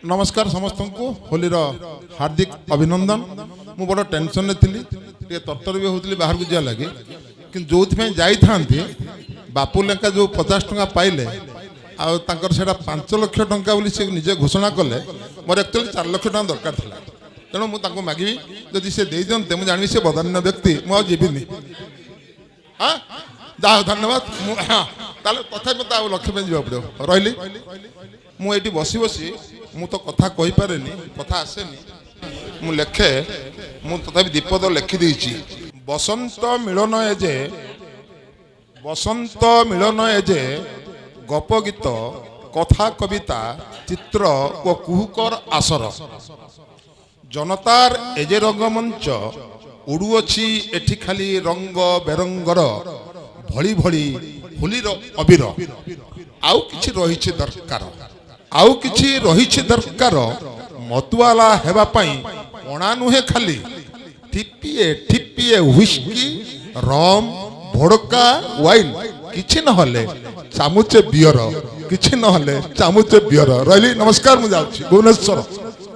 नमस्कार समस्त को होली हार्दिक अभिनंदन। मु बड़ टेंशन थी तरतर भी होती बाहर को जा लगे कि जो जाई बापू लेखा जो 50 टंका पाइले आर से 5 लाख टंका से निजे घोषणा कले मोर एक्चुअली 4 लाख टंका दरकार था। तेणु मुझे मागिबी जदि से दे दिंते मुझे जानी से बदान्य व्यक्ति मुझे हाँ जा धन्यवाद। तथा मत लक्ष्य पे जा पड़ो रही मुझे बसी बसी मु तो कथा कही पारे कथा आसेनी मु लेखे मु तथा दीपद लिखि देछि बसंत मिलन एजे बसंत मिलन एजे गप गीत कथा कविता चित्र ओ कुहुकर आसर जनतार एजे रंगमंच उड़ुअछि एठी खाली रंग बेरंगर भली भली होलीर अबीर आउ किछि रहिछि दरकार आउ किछि रहिछि दरकार मतुआला हेबा पई ओणा नुहे खाली ठिपिए ठिपिए व्हिस्की रम भोडका वाइन किछि नहले चामुचे बियर किछि नहले चामुचे बियर रही। नमस्कार मु जाउछि भुवनेश्वर।